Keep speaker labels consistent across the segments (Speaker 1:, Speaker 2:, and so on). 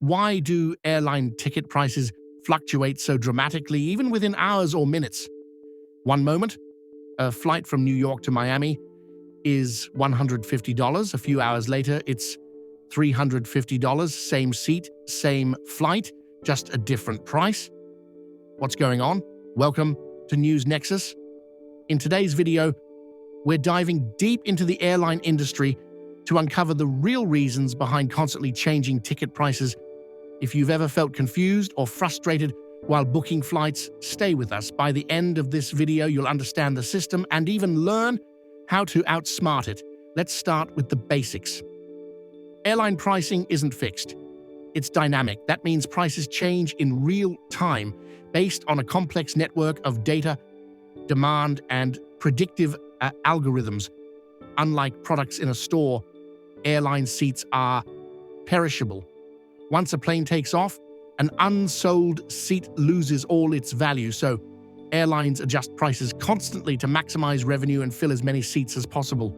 Speaker 1: Why do airline ticket prices fluctuate so dramatically, even within hours or minutes? One moment, a flight from New York to Miami is $150. A few hours later, it's $350. Same seat, same flight, just a different price. What's going on? Welcome to News Nexus. In today's video, we're diving deep into the airline industry to uncover the real reasons behind constantly changing ticket prices. If you've ever felt confused or frustrated while booking flights, stay with us. By the end of this video, you'll understand the system and even learn how to outsmart it. Let's start with the basics. Airline pricing isn't fixed. It's dynamic. That means prices change in real time based on a complex network of data, demand, and predictive algorithms. Unlike products in a store, airline seats are perishable. Once a plane takes off, an unsold seat loses all its value, so airlines adjust prices constantly to maximize revenue and fill as many seats as possible.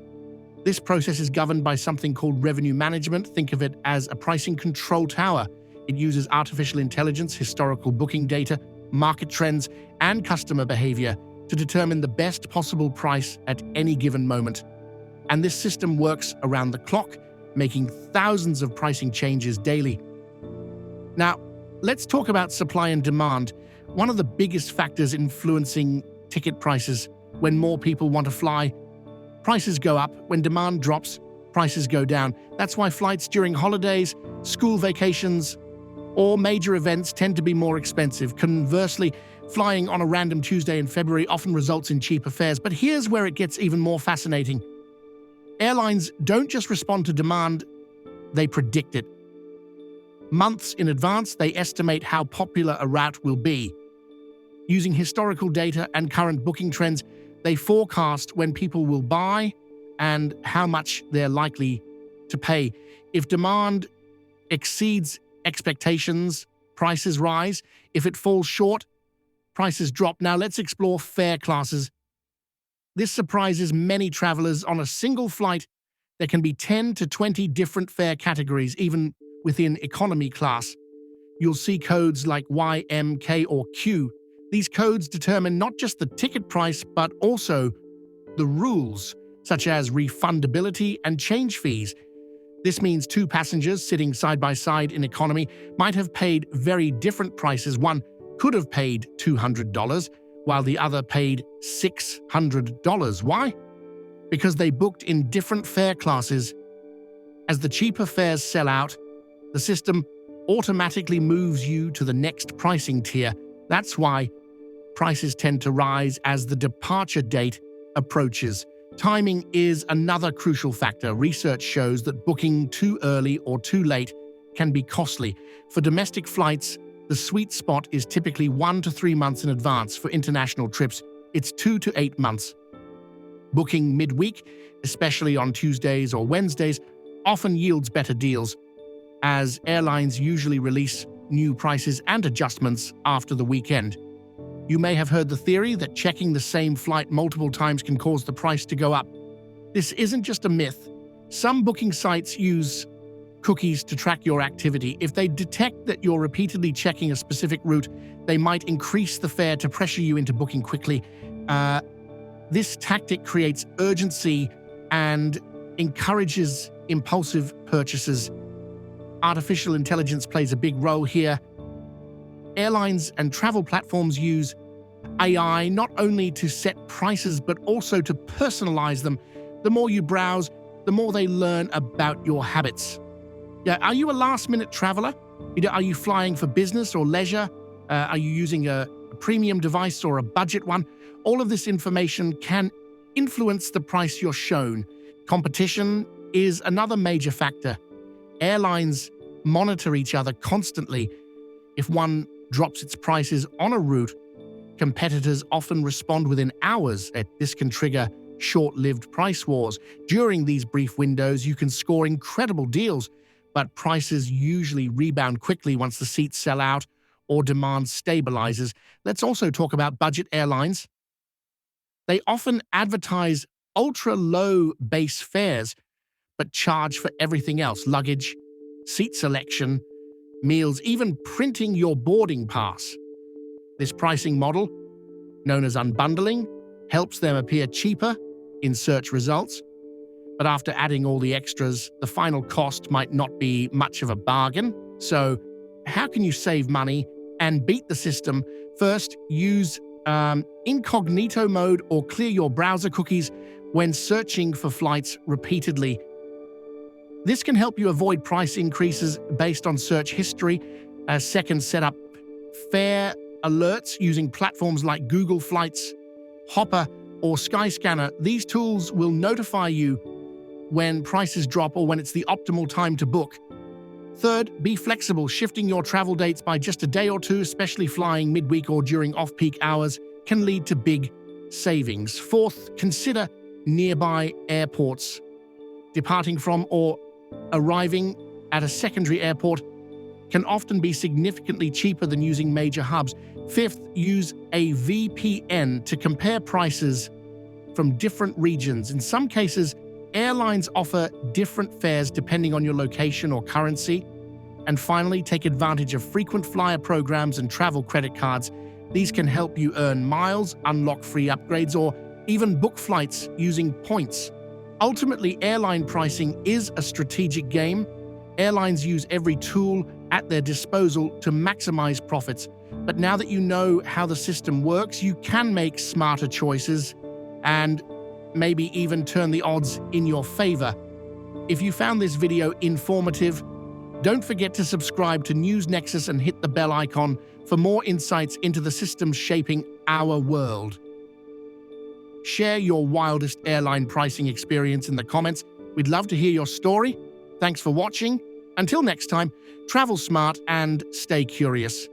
Speaker 1: This process is governed by something called revenue management. Think of it as a pricing control tower. It uses artificial intelligence, historical booking data, market trends, and customer behavior to determine the best possible price at any given moment. And this system works around the clock, making thousands of pricing changes daily. Now, let's talk about supply and demand. One of the biggest factors influencing ticket prices: when more people want to fly, prices go up. When demand drops, prices go down. That's why flights during holidays, school vacations, or major events tend to be more expensive. Conversely, flying on a random Tuesday in February often results in cheaper fares. But here's where it gets even more fascinating. Airlines don't just respond to demand, they predict it. Months in advance, they estimate how popular a route will be. Using historical data and current booking trends, they forecast when people will buy and how much they're likely to pay. If demand exceeds expectations, prices rise. If it falls short, prices drop. Now let's explore fare classes. This surprises many travelers. On a single flight, there can be 10 to 20 different fare categories, even within economy class. You'll see codes like Y, M, K, or Q. These codes determine not just the ticket price, but also the rules, such as refundability and change fees. This means two passengers sitting side by side in economy might have paid very different prices. One could have paid $200, while the other paid $600. Why? Because they booked in different fare classes. As the cheaper fares sell out, the system automatically moves you to the next pricing tier. That's why prices tend to rise as the departure date approaches. Timing is another crucial factor. Research shows that booking too early or too late can be costly. For domestic flights, the sweet spot is typically 1 to 3 months in advance. For international trips, it's 2 to 8 months. Booking midweek, especially on Tuesdays or Wednesdays, often yields better deals, as airlines usually release new prices and adjustments after the weekend. You may have heard the theory that checking the same flight multiple times can cause the price to go up. This isn't just a myth. Some booking sites use cookies to track your activity. If they detect that you're repeatedly checking a specific route, they might increase the fare to pressure you into booking quickly. This tactic creates urgency and encourages impulsive purchases. Artificial intelligence plays a big role here. Airlines and travel platforms use AI not only to set prices, but also to personalize them. The more you browse, the more they learn about your habits. Are you a last-minute traveler? Are you flying for business or leisure? Are you using a premium device or a budget one? All of this information can influence the price you're shown. Competition is another major factor. Airlines monitor each other constantly. If one drops its prices on a route, competitors often respond within hours. This can trigger short-lived price wars. During these brief windows, you can score incredible deals, but prices usually rebound quickly once the seats sell out or demand stabilizes. Let's also talk about budget airlines. They often advertise ultra-low base fares, but charge for everything else: luggage, seat selection, meals, even printing your boarding pass. This pricing model, known as unbundling, helps them appear cheaper in search results. But after adding all the extras, the final cost might not be much of a bargain. So how can you save money and beat the system? First, use incognito mode or clear your browser cookies when searching for flights repeatedly. This can help you avoid price increases based on search history. Second, set up fare alerts using platforms like Google Flights, Hopper, or Skyscanner. These tools will notify you when prices drop or when it's the optimal time to book. Third, be flexible. Shifting your travel dates by just a day or two, especially flying midweek or during off-peak hours, can lead to big savings. Fourth, consider nearby airports. Departing from or arriving at a secondary airport can often be significantly cheaper than using major hubs. Fifth, use a VPN to compare prices from different regions. In some cases, airlines offer different fares depending on your location or currency. And finally, take advantage of frequent flyer programs and travel credit cards. These can help you earn miles, unlock free upgrades, or even book flights using points. Ultimately, airline pricing is a strategic game. Airlines use every tool at their disposal to maximize profits. But now that you know how the system works, you can make smarter choices and maybe even turn the odds in your favor. If you found this video informative, don't forget to subscribe to News Nexus and hit the bell icon for more insights into the systems shaping our world. Share your wildest airline pricing experience in the comments. We'd love to hear your story. Thanks for watching. Until next time, travel smart and stay curious.